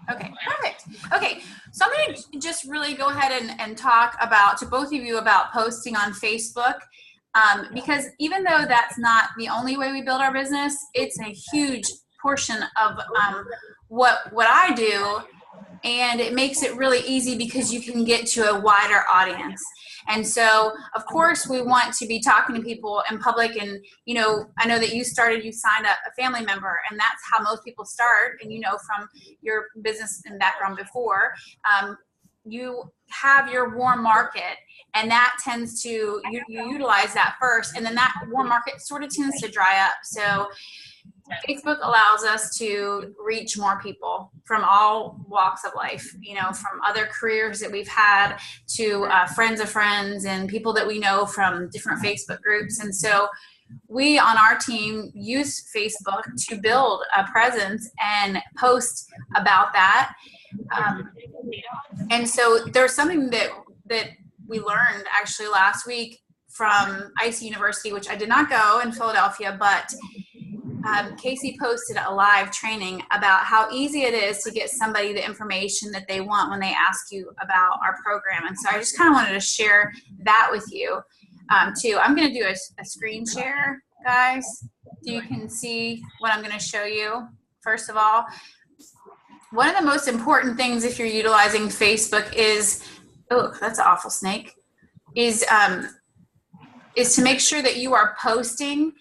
Okay, perfect. Okay, so I'm going to just really go ahead and talk about, to both of you, about posting on Facebook. Because even though that's not the only way we build our business, it's a huge portion of what I do. And it makes it really easy because you can get to a wider audience. And so, of course, we want to be talking to people in public. And, you know, I know that you signed up a family member, and that's how most people start. And, you know, from your business and background before, you have your warm market, and that tends to, you utilize that first, and then that warm market sort of tends to dry up. So Facebook allows us to reach more people from all walks of life, you know, from other careers that we've had to friends of friends and people that we know from different Facebook groups. And so we on our team use Facebook to build a presence and post about that. And so there's something that we learned actually last week from ICE University, which I did not go in Philadelphia, but Casey posted a live training about how easy it is to get somebody the information that they want when they ask you about our program. And so I just kind of wanted to share that with you too. I'm going to do a screen share, guys, so you can see what I'm going to show you. First of all, one of the most important things if you're utilizing Facebook is, oh, that's an awful snake, is to make sure that you are posting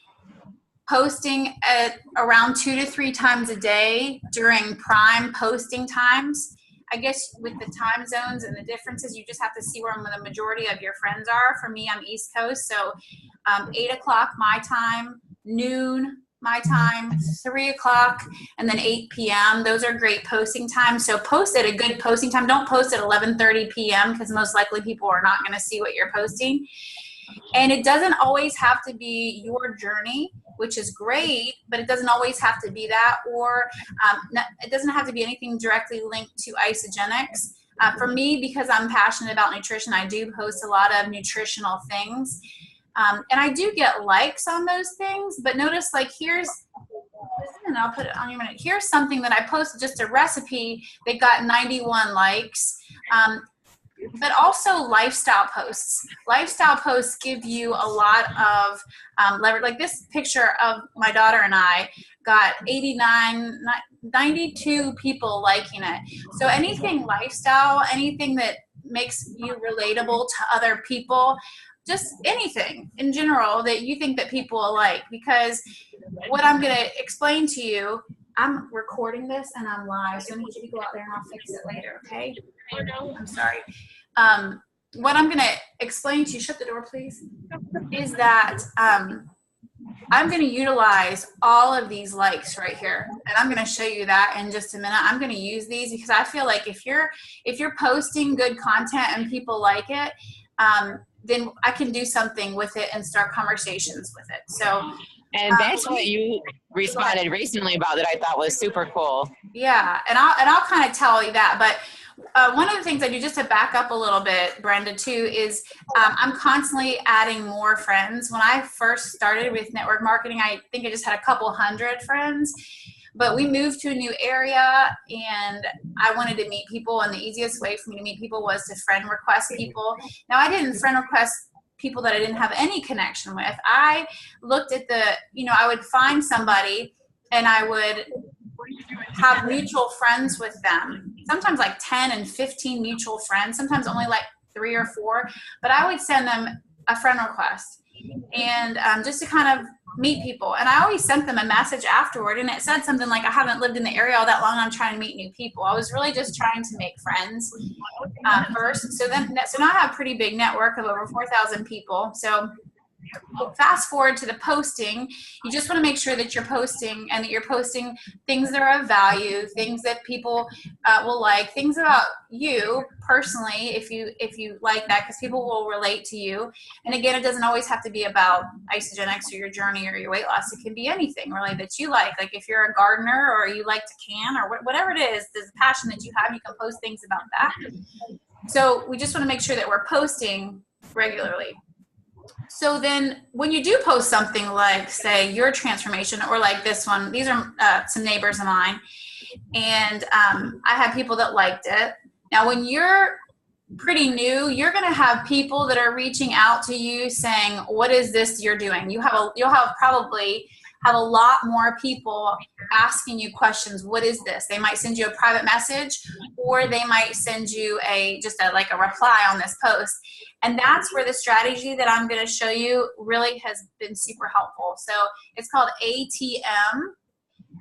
at around 2 to 3 times a day during prime posting times. I guess with the time zones and the differences, you just have to see where the majority of your friends are. For me, I'm East Coast, so 8 o'clock my time, noon my time, 3 o'clock, and then 8 p.m. Those are great posting times. So post at a good posting time. Don't post at 11:30 p.m. because most likely people are not going to see what you're posting. And it doesn't always have to be your journey, which is great, but it doesn't always have to be that, or it doesn't have to be anything directly linked to isogenics. For me, because I'm passionate about nutrition, I do post a lot of nutritional things. And I do get likes on those things, but notice, like, and I'll put it on your minute. Here's something that I posted, just a recipe that got 91 likes. But also lifestyle posts. Lifestyle posts give you a lot of leverage. Like this picture of my daughter and I got 92 people liking it. So anything lifestyle, anything that makes you relatable to other people, just anything in general that you think that people will like. Because what I'm going to explain to you, I'm recording this and I'm live, so I need you to go out there and I'll fix it later, okay? I'm sorry. What I'm going to explain to you, shut the door please, is that I'm going to utilize all of these likes right here, and I'm going to show you that in just a minute. I'm going to use these because I feel like if you're posting good content and people like it, then I can do something with it and start conversations with it. So, and that's what you responded recently about that I thought was super cool. Yeah, and I'll kind of tell you that, but one of the things I do, just to back up a little bit, Brenda, too, is I'm constantly adding more friends. When I first started with network marketing, I think I just had a couple hundred friends, but we moved to a new area and I wanted to meet people, and the easiest way for me to meet people was to friend request people. Now, I didn't friend request people that I didn't have any connection with. I looked at I would find somebody and I would have mutual friends with them, sometimes like 10 and 15 mutual friends, sometimes only like 3 or 4, but I would send them a friend request and just to kind of meet people. And I always sent them a message afterward, and it said something like, I haven't lived in the area all that long, I'm trying to meet new people. I was really just trying to make friends first. So now I have a pretty big network of over 4,000 people. So fast forward to the posting, you just want to make sure that you're posting and that you're posting things that are of value, things that people will like, things about you personally, if you like that, because people will relate to you. And again, it doesn't always have to be about isogenics or your journey or your weight loss. It can be anything really that you like if you're a gardener or you like to can or whatever it is, the passion that you have, you can post things about that. So we just want to make sure that we're posting regularly. So then when you do post something like, say, your transformation, or like this one, these are some neighbors of mine, And I had people that liked it. Now, when you're pretty new, you're going to have people that are reaching out to you saying, what is this you're doing? You'll probably have a lot more people asking you questions. What is this? They might send you a private message, or they might send you like a reply on this post. And that's where the strategy that I'm going to show you really has been super helpful. So it's called ATM,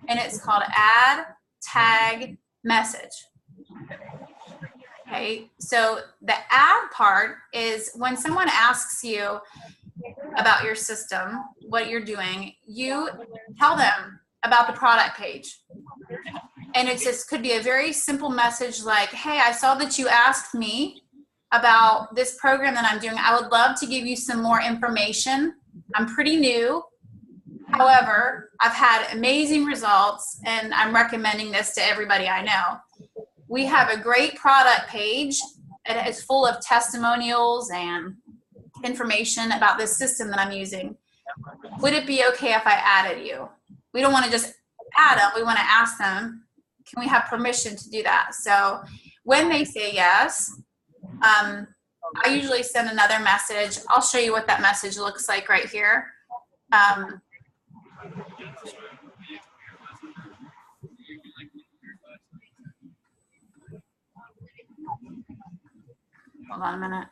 and it's called Add, Tag, Message. Okay, so the add part is when someone asks you about your system, what you're doing, you tell them about the product page. And it just could be a very simple message like, hey, I saw that you asked me about this program that I'm doing. I would love to give you some more information. I'm pretty new. However, I've had amazing results, and I'm recommending this to everybody I know. We have a great product page. It is full of testimonials and information about this system that I'm using. Would it be okay if I added you? We don't want to just add them. We want to ask them, can we have permission to do that? So when they say yes, I usually send another message. I'll show you what that message looks like right here. Hold on a minute.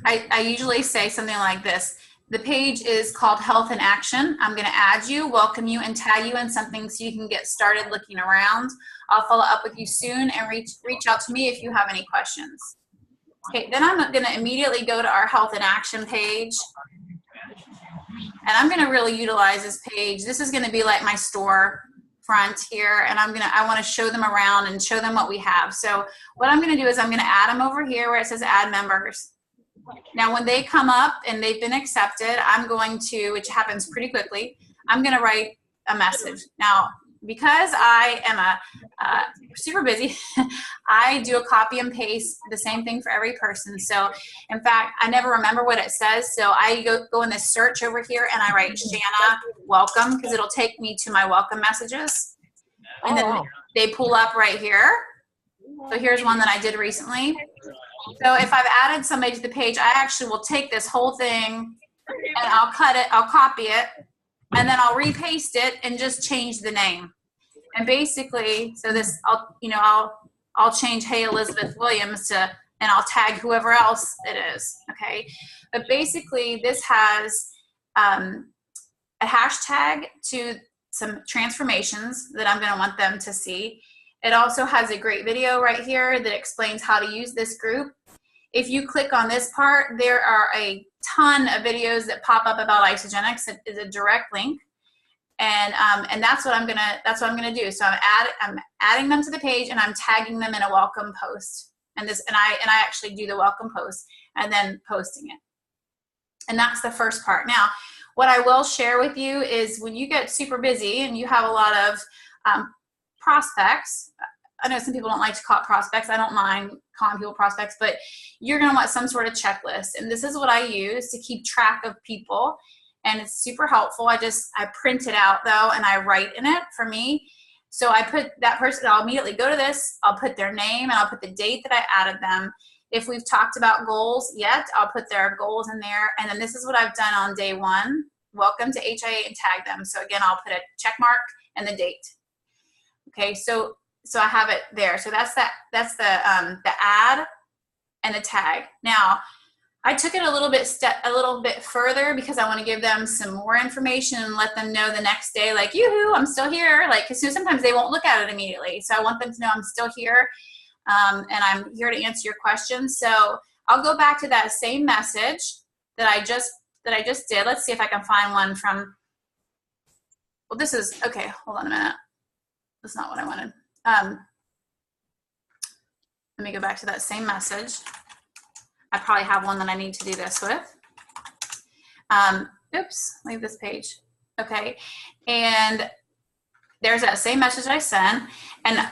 I usually say something like this. The page is called Health in Action. I'm going to add you, welcome you, and tag you in something so you can get started looking around. I'll follow up with you soon, and reach out to me if you have any questions. Okay, then I'm going to immediately go to our Health in Action page. And I'm going to really utilize this page. This is going to be like my store front here, and I want to show them around and show them what we have. So what I'm going to do is I'm going to add them over here where it says add members. Now when they come up and they've been accepted, I'm going to, which happens pretty quickly, I'm going to write a message. Now because I am super busy, I do a copy and paste the same thing for every person. So in fact, I never remember what it says. So I go in this search over here and I write Jeana welcome, because it'll take me to my welcome messages. And then they pull up right here. So here's one that I did recently. So if I've added somebody to the page, I actually will take this whole thing and I'll cut it, I'll copy it, and then I'll repaste it and just change the name. And basically, so this, I'll change, hey, Elizabeth Williams to, and I'll tag whoever else it is, okay? But basically, this has a hashtag to some transformations that I'm gonna want them to see. It also has a great video right here that explains how to use this group. If you click on this part, there are a ton of videos that pop up about Isogenics. It is a direct link, and that's what I'm gonna do. So I'm adding them to the page, and I'm tagging them in a welcome post. And I actually do the welcome post and then posting it. And that's the first part. Now, what I will share with you is when you get super busy and you have a lot of prospects. I know some people don't like to call it prospects. I don't mind calling people prospects, but you're going to want some sort of checklist. And this is what I use to keep track of people. And it's super helpful. I print it out though, and I write in it for me. So I put that person, I'll immediately go to this, I'll put their name, and I'll put the date that I added them. If we've talked about goals yet, I'll put their goals in there. And then this is what I've done on day 1. Welcome to HIA, and tag them. So again, I'll put a check mark and the date. Okay, so I have it there. So that's the add and the tag. Now, I took it a little bit further because I want to give them some more information and let them know the next day, like, yoo-hoo, I'm still here. Like, because sometimes they won't look at it immediately. So I want them to know I'm still here, and I'm here to answer your questions. So I'll go back to that same message that I just did. Let's see if I can find one from. Well, this is okay. Hold on a minute. That's not what I wanted. Let me go back to that same message. I probably have one that I need to do this with. Oops, leave this page. Okay, and there's that same message I sent, and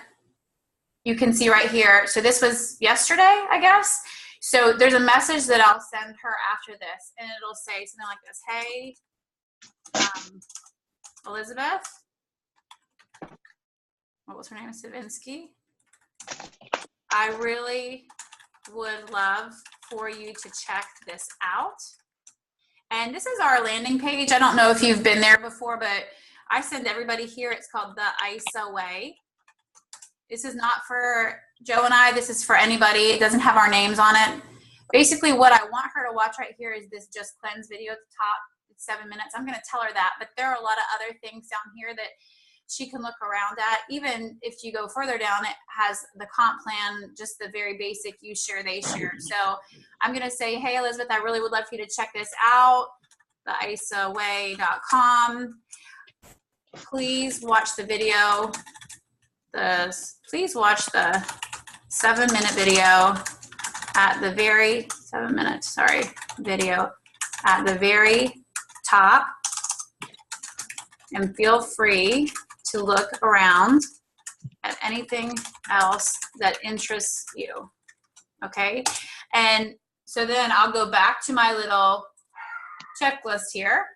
you can see right here. So this was yesterday, I guess. So there's a message that I'll send her after this, and it'll say something like this: hey, Elizabeth. what was her name? Savinsky. I really would love for you to check this out. And this is our landing page. I don't know if you've been there before, but I send everybody here. It's called The ISA Way. This is not for Joe and I. This is for anybody. It doesn't have our names on it. Basically, what I want her to watch right here is this Just Cleanse video at the top. It's 7 minutes. I'm going to tell her that. But there are a lot of other things down here that she can look around at. Even if you go further down, it has the comp plan, just the very basic you share, they share. So I'm going to say, hey, Elizabeth, I really would love for you to check this out, theisaway.com. Please watch the video. Please watch the 7-minute video at the very, 7 minutes, sorry, video at the very top. And feel free to look around at anything else that interests you, okay? And so then I'll go back to my little checklist here,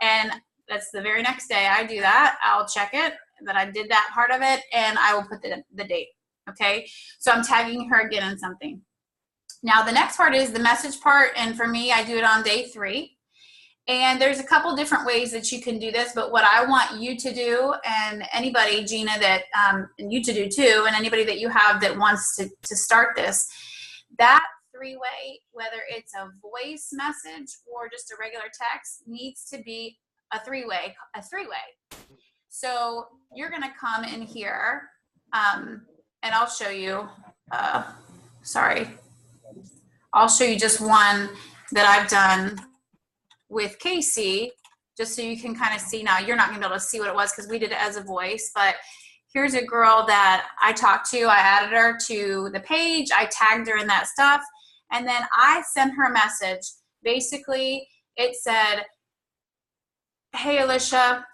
and that's the very next day I do that. I'll check it, that I did that part of it, and I will put the date, okay? So I'm tagging her again in something. Now the next part is the message part, and for me, I do it on day 3. And there's a couple different ways that you can do this, but what I want you to do, and anybody, Jeana, that, and you to do too, and anybody that you have that wants to start this, that 3-way, whether it's a voice message or just a regular text, needs to be a 3-way. So you're gonna come in here, and I'll show you, I'll show you just one that I've done with Casey, just so you can kind of see. Now you're not gonna be able to see what it was because we did it as a voice, but here's a girl that I talked to. I added her to the page, I tagged her in that stuff, and then I sent her a message. Basically, it said, hey Alicia,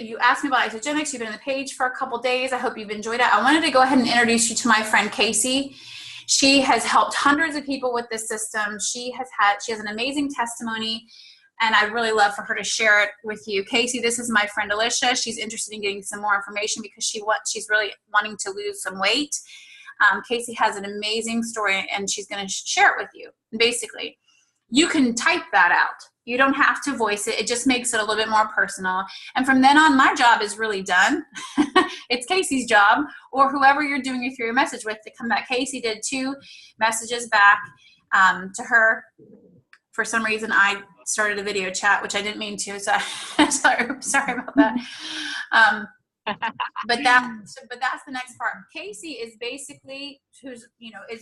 you asked me about isogenics, you've been on the page for a couple days, I hope you've enjoyed it. I wanted to go ahead and introduce you to my friend Casey. She has helped hundreds of people with this system. She has an amazing testimony, and I'd really love for her to share it with you. Casey, this is my friend Alicia. She's interested in getting some more information because she's really wanting to lose some weight. Casey has an amazing story, and she's going to share it with you. Basically, you can type that out. You don't have to voice it. It just makes it a little bit more personal. And from then on, my job is really done. It's Casey's job, or whoever you're doing your 3-way message with, to come back. Casey did 2 messages back to her. For some reason, I started a video chat, which I didn't mean to, so sorry about that. But that's the next part. Casey is basically is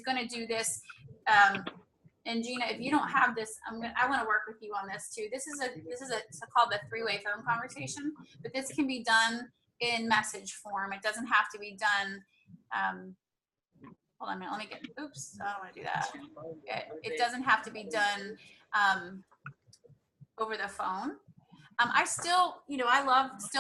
going to do this. And Jeana, if you don't have this, I want to work with you on this too. This is called the 3-way phone conversation, but this can be done in message form. It doesn't have to be done. Hold on a minute. Let me get. Oops, I don't want to do that. It doesn't have to be done over the phone. I still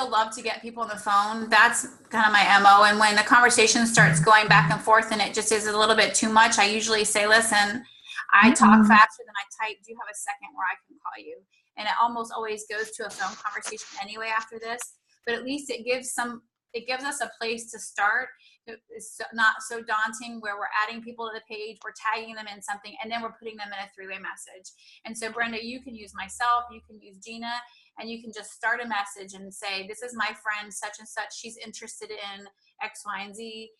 love to get people on the phone. That's kind of my MO. And when the conversation starts going back and forth and it just is a little bit too much, I usually say, listen, I talk faster than I type. Do you have a second where I can call you? And it almost always goes to a phone conversation anyway after this. But at least it gives us a place to start. It's not so daunting where we're adding people to the page, we're tagging them in something, and then we're putting them in a 3-way message. And so Brenda, you can use myself, you can use Jeana, and you can just start a message and say, this is my friend such and such, she's interested in X, Y, and Z.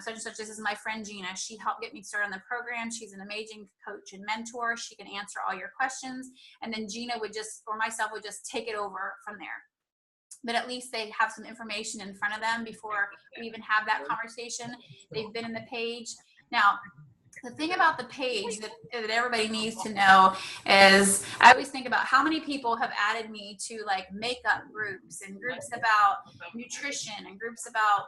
Such and such, this is my friend Jeana. She helped get me started on the program. She's an amazing coach and mentor. She can answer all your questions. And then Jeana or myself would just take it over from there. But at least they have some information in front of them before we even have that conversation. They've been in the page. Now, the thing about the page that everybody needs to know is I always think about how many people have added me to like makeup groups and groups about nutrition and groups about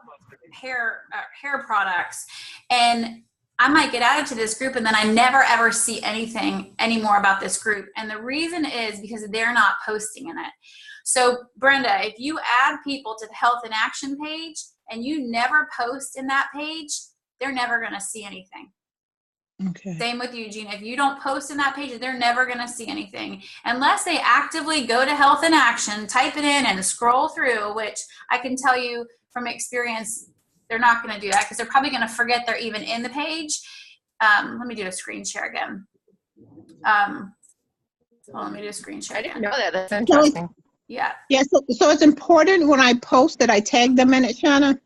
hair products. And I might get added to this group and then I never ever see anything anymore about this group. And the reason is because they're not posting in it. So Brenda, if you add people to the Health in Action page and you never post in that page, they're never going to see anything. Okay. Same with you, Jeana. If you don't post in that page, they're never going to see anything unless they actively go to Health in Action, type it in and scroll through, which I can tell you from experience, they're not going to do that because they're probably going to forget they're even in the page. Let me do a screen share again. Let me do a screen share. I didn't know that. That's So interesting. Yeah. Yeah, so it's important when I post that I tag them in it, Jeana?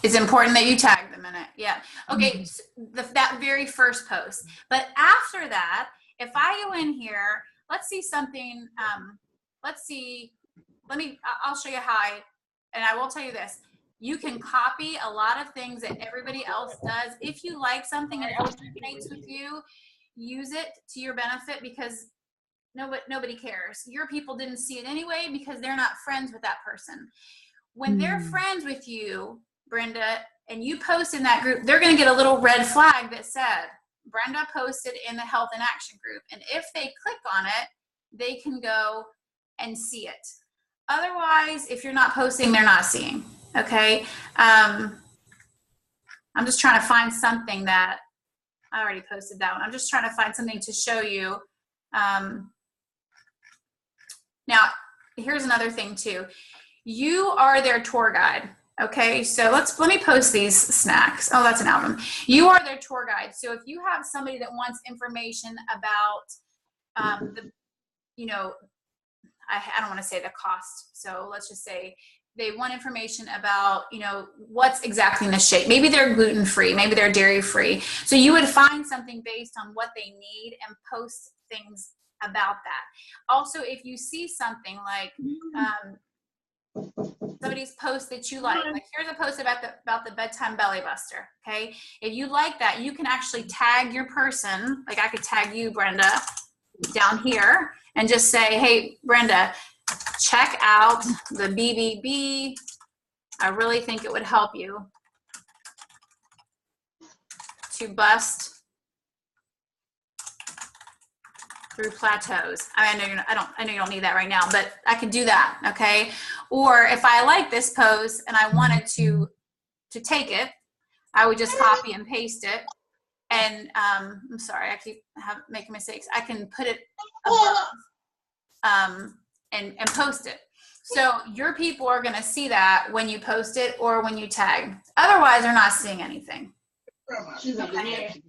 It's important that you tag them in it. Yeah. Okay. So that very first post. But after that, if I go in here, let's see something. I'll show you how and I will tell you this. You can copy a lot of things that everybody else does. If you like something and it resonates with you, use it to your benefit because nobody cares. Your people didn't see it anyway because they're not friends with that person. When they're friends with you, Brenda, and you post in that group, they're going to get a little red flag that said, Brenda posted in the Health and Action group. And if they click on it, they can go and see it. Otherwise, if you're not posting, they're not seeing. Okay. I'm just trying to find something that I already posted that one. I'm just trying to find something to show you. Now, here's another thing too. You are their tour guide. Okay, so let me post these snacks. Oh, that's an album. You are their tour guide. So if you have somebody that wants information about I don't want to say the cost. So let's just say they want information about, what's exactly in the shake. Maybe they're gluten-free, maybe they're dairy-free. So you would find something based on what they need and post things about that. Also, if you see something like somebody's post that you like here's a post about the bedtime belly buster. Okay, if you like that, you can actually tag your person. Like I could tag you, Brenda, down here and just say, hey, Brenda, check out the BBB. I really think it would help you to bust through plateaus. I know you don't need that right now, but I could do that. Okay. Or if I like this post and I wanted to take it, I would just copy and paste it. And I'm sorry, I keep making mistakes. I can put it above and post it. So your people are going to see that when you post it or when you tag. Otherwise, they're not seeing anything. Okay.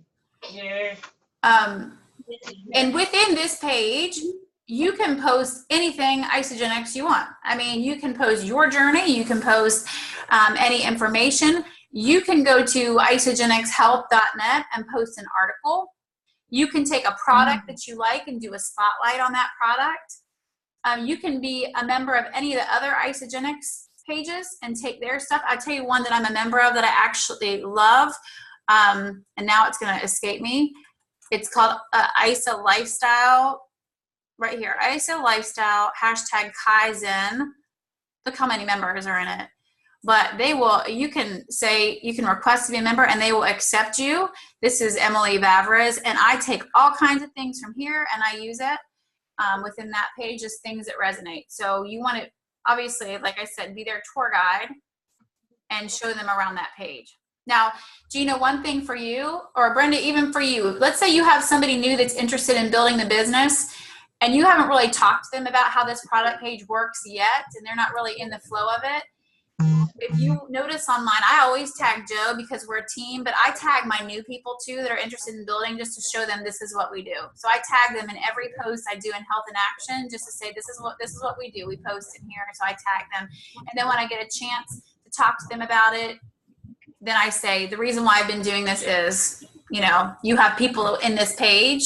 And within this page, you can post anything Isagenix you want. I mean, you can post your journey. You can post any information. You can go to isagenixhealth.net and post an article. You can take a product that you like and do a spotlight on that product. You can be a member of any of the other Isagenix pages and take their stuff. I'll tell you one that I'm a member of that I actually love, and now it's going to escape me. It's called ISA Lifestyle, right here. ISA Lifestyle, #Kaizen. Look how many members are in it. But you can request to be a member and they will accept you. This is Emily Vavres, and I take all kinds of things from here and I use it within that page, just things that resonate. So you want to, obviously, like I said, be their tour guide and show them around that page. Now, Jeana, one thing for you, or Brenda, even for you, let's say you have somebody new that's interested in building the business and you haven't really talked to them about how this product page works yet and they're not really in the flow of it. If you notice on mine, I always tag Joe because we're a team, but I tag my new people too that are interested in building just to show them this is what we do. So I tag them in every post I do in Health and Action just to say this is what we do. We post in here, so I tag them. And then when I get a chance to talk to them about it, then I say the reason why I've been doing this is, you have people in this page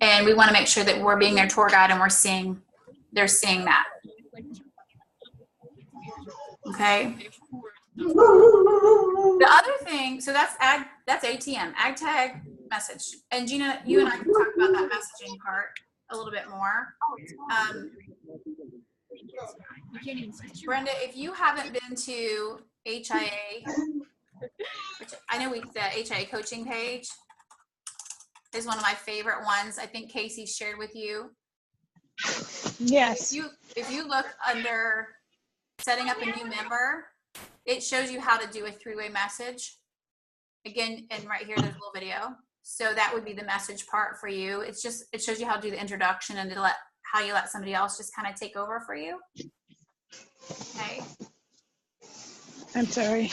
and we want to make sure that we're being their tour guide and they're seeing that. Okay. The other thing, so that's ATM, ag tag message. And Jeana, you and I can talk about that messaging part a little bit more. Brenda, if you haven't been to HIA, which I know the HIA coaching page is one of my favorite ones. I think Casey shared with you. Yes. If you look under setting up a new member, it shows you how to do a three-way message. Again, and right here, there's a little video. So that would be the message part for you. It shows you how to do the introduction and how you let somebody else just kind of take over for you. Okay. I'm sorry.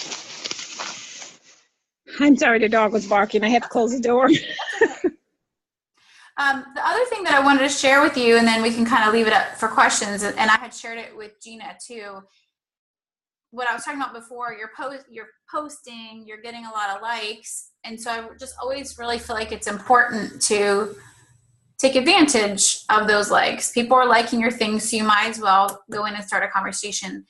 I'm sorry, the dog was barking. I had to close the door. The other thing that I wanted to share with you, and then we can kind of leave it up for questions, and I had shared it with Jeana too. What I was talking about before, you're posting, you're getting a lot of likes, and so I just always really feel like it's important to take advantage of those likes. People are liking your things, so you might as well go in and start a conversation.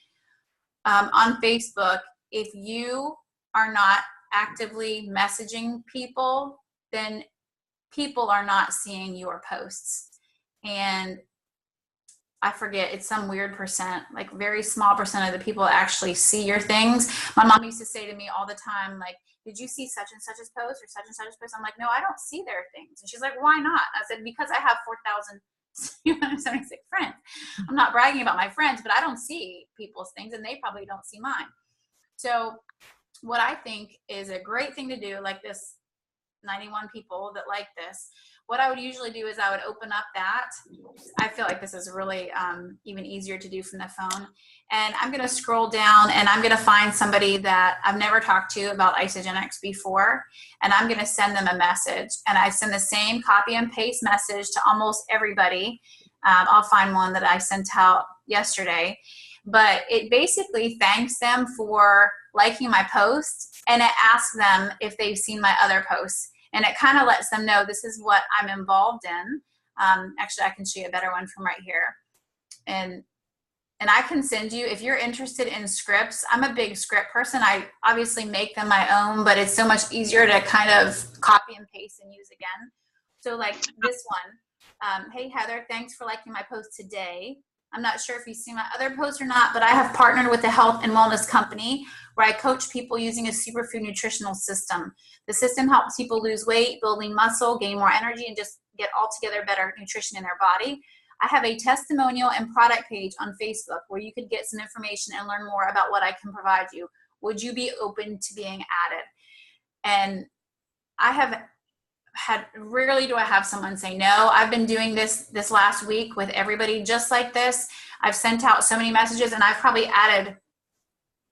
On Facebook, if you are not actively messaging people, then people are not seeing your posts. And I forget, it's some weird percent, like very small percent of the people actually see your things. My mom used to say to me all the time, like, did you see such and such's post or such and such's post? I'm like, no, I don't see their things. And she's like, why not? I said, because I have 4,276 friends. I'm not bragging about my friends, but I don't see people's things and they probably don't see mine. So what I think is a great thing to do, like this 91 people that like this, what I would usually do is I would open up that. I feel like this is really even easier to do from the phone. And I'm going to scroll down and I'm going to find somebody that I've never talked to about Isagenix before. And I'm going to send them a message. And I send the same copy and paste message to almost everybody. I'll find one that I sent out yesterday. But it basically thanks them for liking my post. And it asks them if they've seen my other posts. And it kind of lets them know this is what I'm involved in. Actually, I can show you a better one from right here. And I can send you, if you're interested in scripts, I'm a big script person. I obviously make them my own, but it's so much easier to kind of copy and paste and use again. So like this one, hey Heather, thanks for liking my post today. I'm not sure if you've seen my other posts or not, but I have partnered with a health and wellness company where I coach people using a superfood nutritional system. The system helps people lose weight, build lean muscle, gain more energy, and just get altogether better nutrition in their body. I have a testimonial and product page on Facebook where you could get some information and learn more about what I can provide you. Would you be open to being added? And I have had, rarely do I have someone say no. I've been doing this last week with everybody just like this. I've sent out so many messages and I've probably added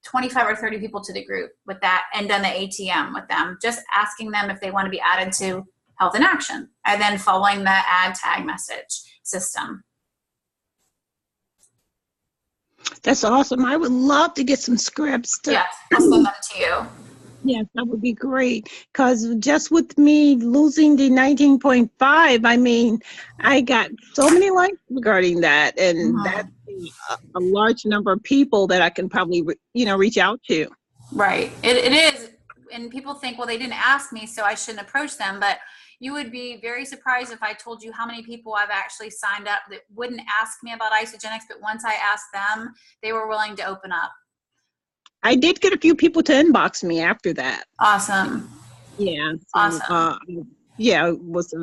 25 or 30 people to the group with that and done the ATM with them, just asking them if they want to be added to Health in Action and then following the add tag message system. That's awesome. I would love to get some scripts. Yes, I'll send them to you. Yes, that would be great. Because just with me losing the 19.5, I mean, I got so many likes regarding that. And that's a large number of people that I can probably, reach out to. Right. It is. And people think, well, they didn't ask me, so I shouldn't approach them. But you would be very surprised if I told you how many people I've actually signed up that wouldn't ask me about Isagenix, but once I asked them, they were willing to open up. I did get a few people to inbox me after that. Awesome. Yeah. So, awesome. I was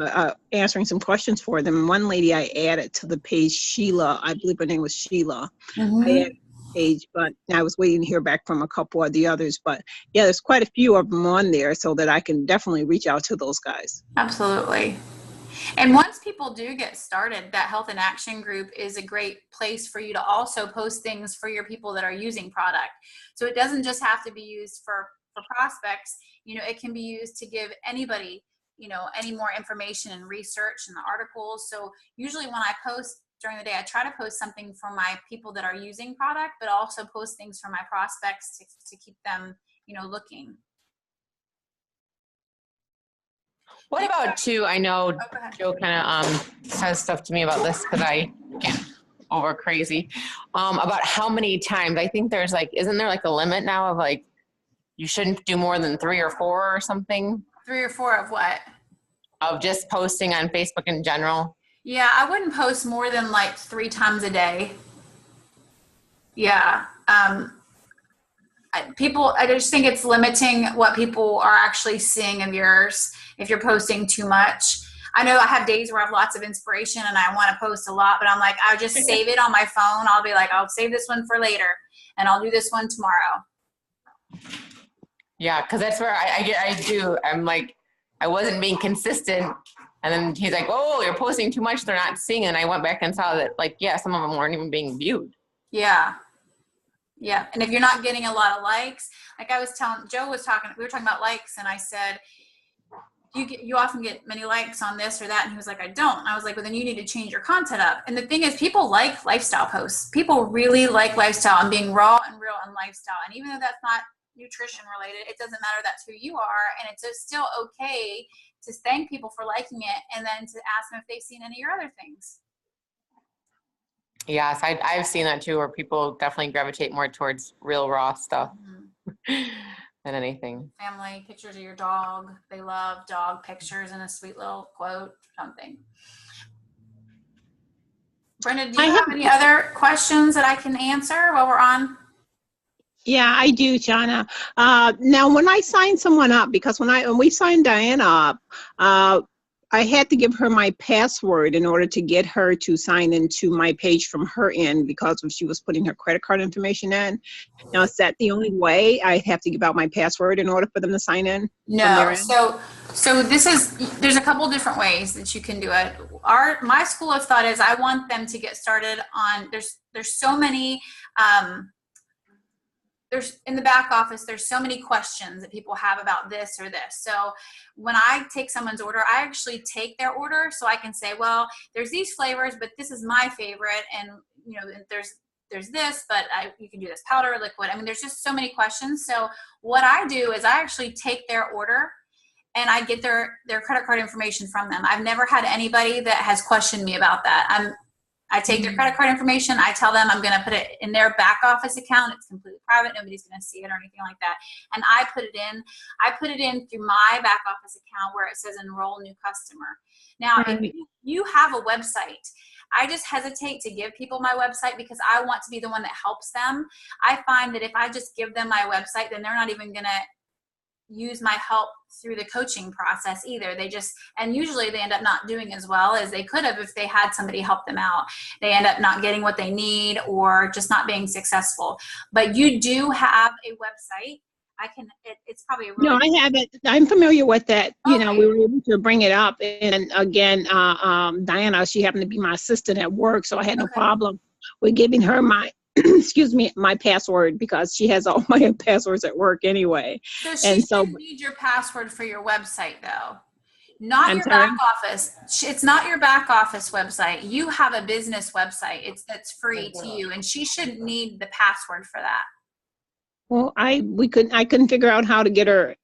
answering some questions for them. One lady I added to the page, Sheila, I believe her name was Sheila. Mm-hmm. I added the page, but I was waiting to hear back from a couple of the others. But yeah, there's quite a few of them on there so that I can definitely reach out to those guys. Absolutely. And once people do get started, that Health in Action group is a great place for you to also post things for your people that are using product. So it doesn't just have to be used for prospects. It can be used to give anybody, any more information and research and the articles. So usually when I post during the day, I try to post something for my people that are using product, but also post things for my prospects to keep them, looking. What about too? I know Joe kind of says stuff to me about this because I get over crazy about how many times. I think there's isn't there a limit now of you shouldn't do more than 3 or 4 or something? 3 or 4 of what? Of just posting on Facebook in general. Yeah, I wouldn't post more than 3 times a day. Yeah. I just think it's limiting what people are actually seeing of yours if you're posting too much. I know I have days where I have lots of inspiration and I want to post a lot, but I'm like, I'll just save it on my phone. I'll be like, I'll save this one for later and I'll do this one tomorrow. Yeah, because that's where I do. I'm like, I wasn't being consistent. And then he's like, oh, you're posting too much. They're not seeing it. And I went back and saw that, some of them weren't even being viewed. Yeah. Yeah. And if you're not getting a lot of likes, like I was telling, Joe was talking, we were talking about likes, and I said, you often get many likes on this or that. And he was like, I don't. And I was like, well, then you need to change your content up. And the thing is, people like lifestyle posts. People really like lifestyle and being raw and real and lifestyle. And even though that's not nutrition related, it doesn't matter. That's who you are. And it's just still okay to thank people for liking it, and then to ask them if they've seen any of your other things. Yes, I've seen that too, where people definitely gravitate more towards real raw stuff than anything. Family pictures of your dog. They love dog pictures and a sweet little quote, something. Brenda, do you have any other questions that I can answer while we're on? Yeah, I do, Jeana. Now, when I sign someone up, because when we signed Diana up, I had to give her my password in order to get her to sign into my page from her end, because she was putting her credit card information in. Now, is that the only way I have to give out my password in order for them to sign in? No. So there's a couple different ways that you can do it. My school of thought is I want them to get started on, there's so many, there's in the back office, there's so many questions that people have about this or this. So when I take someone's order, I actually take their order so I can say, well, there's these flavors, but this is my favorite. And, there's this, but you can do this powder, liquid. I mean, there's just so many questions. So what I do is I actually take their order and I get their credit card information from them. I've never had anybody that has questioned me about that. I take their credit card information. I tell them I'm going to put it in their back office account. It's completely private. Nobody's going to see it or anything like that. And I put it in. I put it in through my back office account where it says enroll new customer. Now, if you have a website, I just hesitate to give people my website because I want to be the one that helps them. I find that if I just give them my website, then they're not even going to use my help through the coaching process either. And usually they end up not doing as well as they could have if they had somebody help them out. They end up not getting what they need or just not being successful. But you do have a website. It's probably no, I have it. I'm familiar with that. Okay. We were able to bring it up. And again, Diana, she happened to be my assistant at work, so I had no problem with giving her my my password, because she has all my passwords at work anyway. So she shouldn't need your password for your website, though. Not your back office. It's not your back office website. You have a business website. That's free to you, and she shouldn't need the password for that. Well, I couldn't figure out how to get her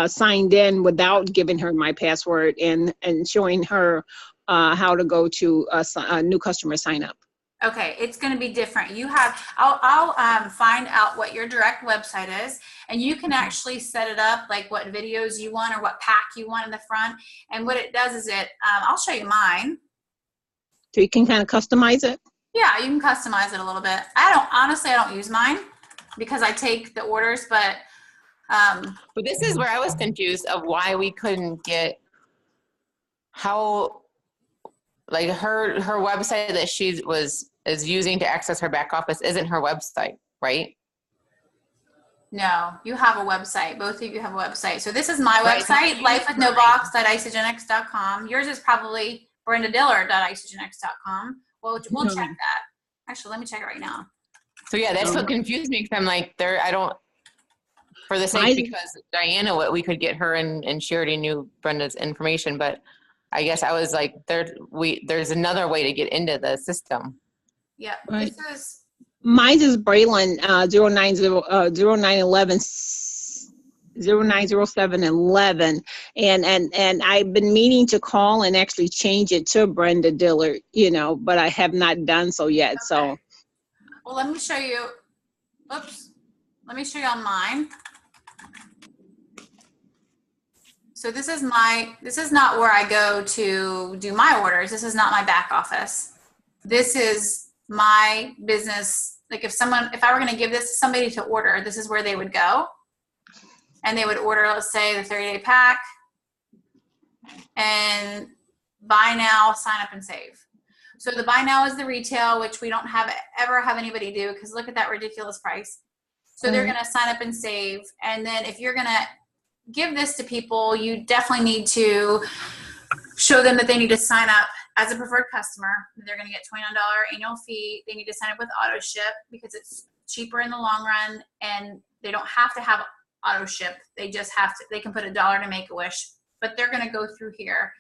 signed in without giving her my password and showing her how to go to a new customer sign up. Okay, it's going to be different. I'll find out what your direct website is, and you can actually set it up like what videos you want or what pack you want in the front. And what it does is I'll show you mine. So you can kind of customize it? Yeah, you can customize it a little bit. I don't use mine because I take the orders, but this is where I was confused of why we couldn't get like her website that she is using to access her back office isn't her website, right? No, you have a website. Both of you have a website. So this is my website, lifewithnobox.isagenx.com. Yours is probably brendadiller.isagenx.com. We'll check that. Actually, let me check it right now. So yeah, that's what confused me, because I'm like, for the sake, because Diana, we could get her and she already knew Brenda's information, but I guess I was like, there's another way to get into the system. Yeah, right. Mine is Braylon 090711, and I've been meaning to call and actually change it to Brenda Diller, but I have not done so yet. Okay. So, well, let me show you. Oops, let me show you on mine. So this is not where I go to do my orders. This is not my back office. This is my business. Like if I were going to give this to somebody to order, this is where they would go. And they would order, let's say, the 30-day pack and buy now, sign up and save. So the buy now is the retail, which we don't ever have anybody do, because look at that ridiculous price. So they're going to sign up and save. And then if you're going to give this to people, you definitely need to show them that they need to sign up as a preferred customer. They're going to get $29 annual fee. They need to sign up with auto ship because it's cheaper in the long run, and they don't have to have auto ship. They just have to, they can put $1 to Make-A-Wish, but they're going to go through here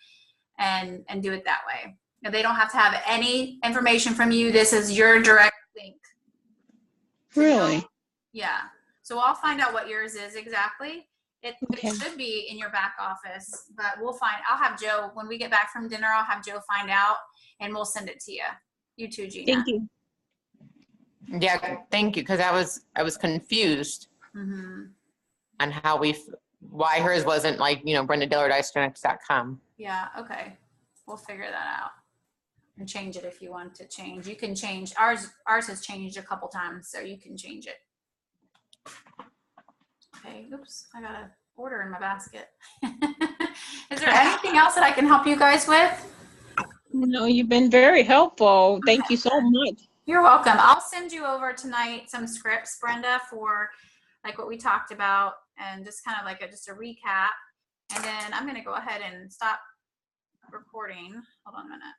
and do it that way. And they don't have to have any information from you. This is your direct link. Really? Yeah. So I'll find out what yours is exactly. Okay. It should be in your back office, but I'll have Joe, when we get back from dinner, I'll have Joe find out and we'll send it to you. You too, Jeana. Thank you. Yeah, thank you, because I was confused on how why hers wasn't like, BrendaDillardIceGenetics.com. Yeah, okay. We'll figure that out and change it if you want to change. You can change. Ours has changed a couple times, so you can change it. Okay, oops, I got an order in my basket. Is there anything else that I can help you guys with? No, you've been very helpful. Thank you so much. You're welcome. I'll send you over tonight some scripts, Brenda, for like what we talked about and just kind of like just a recap. And then I'm going to go ahead and stop recording. Hold on a minute.